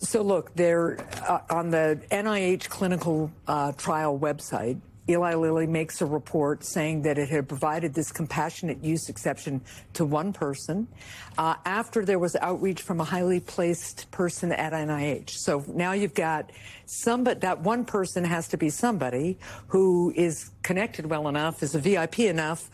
So look, they're on the NIH clinical trial website. Eli Lilly makes a report saying that it had provided this compassionate use exception to one person after there was outreach from a highly placed person at NIH. So now you've got somebody, that one person has to be somebody who is connected well enough, is a VIP enough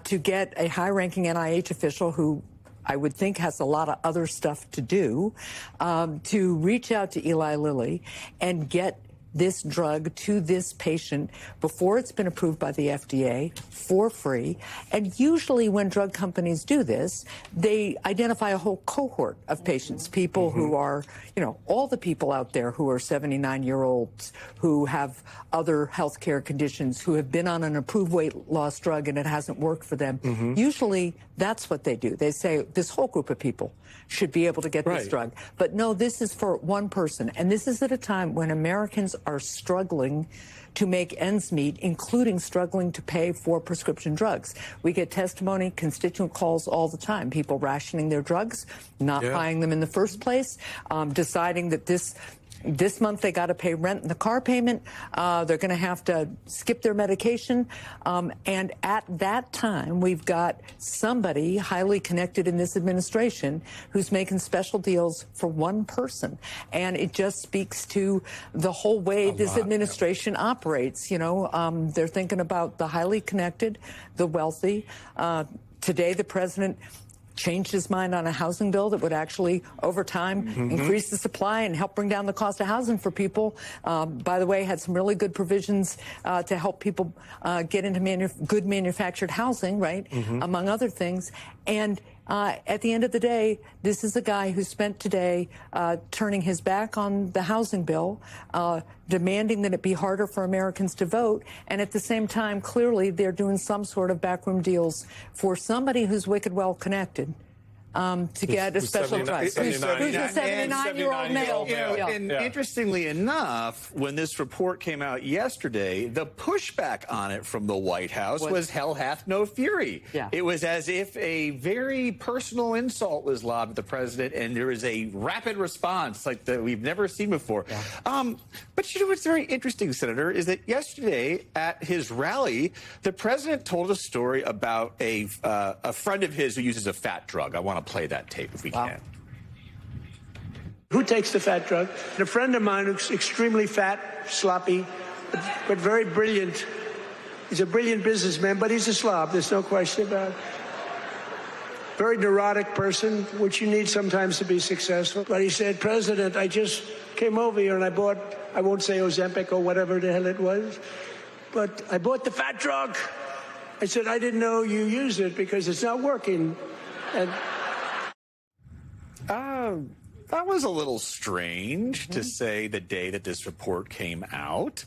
to get a high-ranking NIH official who I would think has a lot of other stuff to do, to reach out to Eli Lilly and get this drug to this patient before it's been approved by the FDA for free. And usually when drug companies do this, they identify a whole cohort of patients, people who are, you know, all the people out there who are 79-year-olds, who have other health care conditions, who have been on an approved weight loss drug and it hasn't worked for them. Usually that's what they do. They say this whole group of people should be able to get this drug. But no, this is for one person. And this is at a time when Americans are struggling to make ends meet, including struggling to pay for prescription drugs. We get testimony, constituent calls all the time, people rationing their drugs, not buying them in the first place, deciding that this month they got to pay rent and the car payment. They're going to have to skip their medication. And at that time, we've got somebody highly connected in this administration who's making special deals for one person. And it just speaks to the whole way this administration operates. You know, they're thinking about the highly connected, the wealthy. Today, the president changed his mind on a housing bill that would actually, over time, increase the supply and help bring down the cost of housing for people. By the way, had some really good provisions to help people get into good manufactured housing, right, among other things. And at the end of the day, this is a guy who spent today turning his back on the housing bill, demanding that it be harder for Americans to vote. And at the same time, clearly, they're doing some sort of backroom deals for somebody who's wicked well connected. To get a special price. Who's a 79-year-old male. And interestingly enough, when this report came out yesterday, the pushback on it from the White House was hell hath no fury. It was as if a very personal insult was lobbed at the president, and there was a rapid response like that we've never seen before. But you know what's very interesting, Senator, is that yesterday at his rally, the president told a story about a friend of his who uses a fat drug. I want to play that tape if we can. Who takes the fat drug? And a friend of mine who's extremely fat, sloppy, but very brilliant. He's a brilliant businessman, but he's a slob. There's no question about it. Very neurotic person, which you need sometimes to be successful. But he said, President, I just came over here and I bought, I won't say Ozempic or whatever the hell it was, but I bought the fat drug. I said, I didn't know you used it because it's not working. And that was a little strange to say the day that this report came out.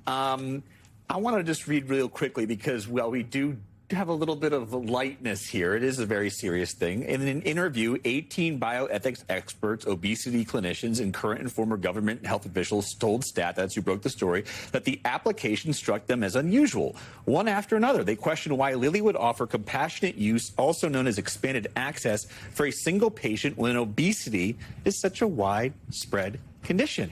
I want to just read real quickly because, well, we do have a little bit of lightness here. It is a very serious thing. In an interview, 18 bioethics experts, obesity clinicians, and current and former government health officials told Stat, that's who broke the story, that the application struck them as unusual. One after another, they questioned why Lilly would offer compassionate use, also known as expanded access, for a single patient when obesity is such a widespread condition.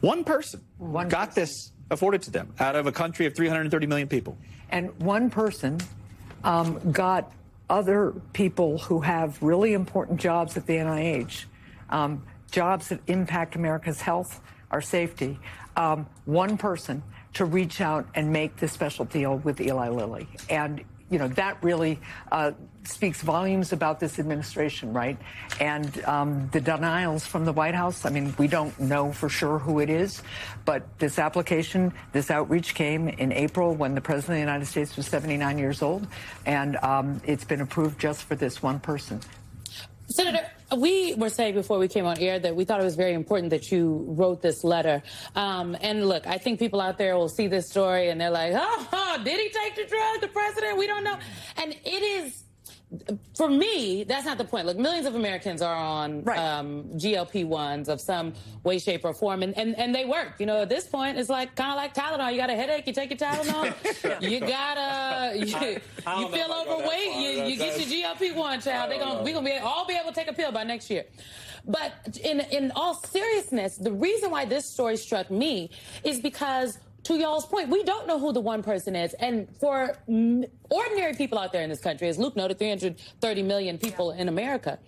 One person got this afforded to them out of a country of 330 million people. And one person got other people who have really important jobs at the NIH, jobs that impact America's health, our safety, one person to reach out and make this special deal with Eli Lilly. And, you know, that really speaks volumes about this administration, right? And the denials from the White House, I mean, we don't know for sure who it is, but this application, this outreach came in April when the President of the United States was 79 years old, and it's been approved just for this one person. Senator, we were saying before we came on air that we thought it was very important that you wrote this letter. And look, I think people out there will see this story and they're like, oh, did he take the drug, the president? We don't know. And it is, for me, that's not the point. Look, millions of Americans are on GLP-1s of some way, shape, or form, and they work. You know, at this point, it's like kind of like Tylenol. You got a headache, you take your Tylenol. You gotta, you feel overweight, you get your GLP-1, child. We're gonna all be able to take a pill by next year. But in all seriousness, the reason why this story struck me is because, to y'all's point, we don't know who the one person is. And for ordinary people out there in this country, as Luke noted, 330 million people in America,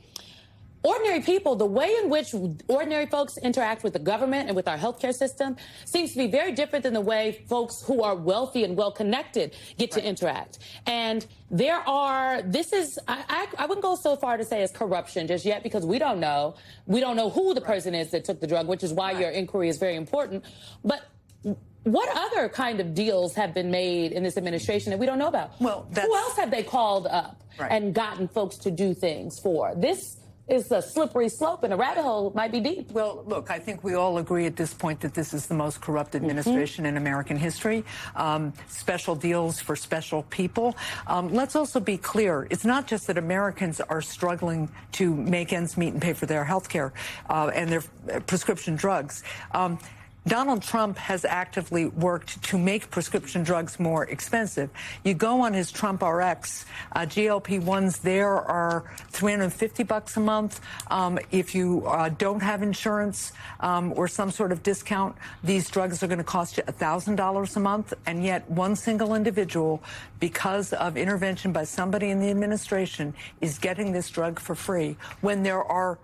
ordinary people, the way in which ordinary folks interact with the government and with our healthcare system seems to be very different than the way folks who are wealthy and well-connected get to interact. And I wouldn't go so far to say it's corruption just yet, because we don't know. We don't know who the person is that took the drug, which is why your inquiry is very important. But what other kind of deals have been made in this administration that we don't know about? Well, who else have they called up and gotten folks to do things for? This is a slippery slope, and a rabbit hole might be deep. Well, look, I think we all agree at this point that this is the most corrupt administration in American history. Special deals for special people. Let's also be clear. It's not just that Americans are struggling to make ends meet and pay for their health care and their prescription drugs. Donald Trump has actively worked to make prescription drugs more expensive. You go on his Trump RX, GLP-1s there are $350 a month. If you don't have insurance or some sort of discount, these drugs are going to cost you $1,000 a month. And yet one single individual, because of intervention by somebody in the administration, is getting this drug for free when there are,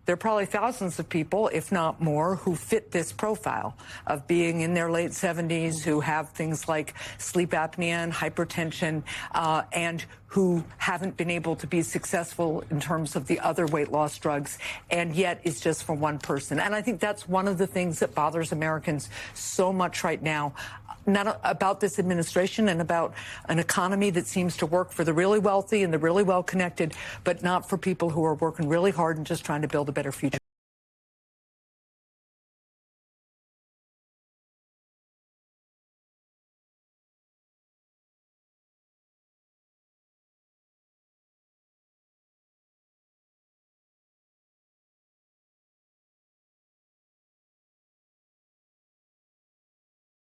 there are probably thousands of people, if not more, who fit this profile of being in their late 70s, who have things like sleep apnea and hypertension, and who haven't been able to be successful in terms of the other weight loss drugs, and yet it's just for one person. And I think that's one of the things that bothers Americans so much right now, not about this administration and about an economy that seems to work for the really wealthy and the really well-connected, but not for people who are working really hard and just trying to build a better future.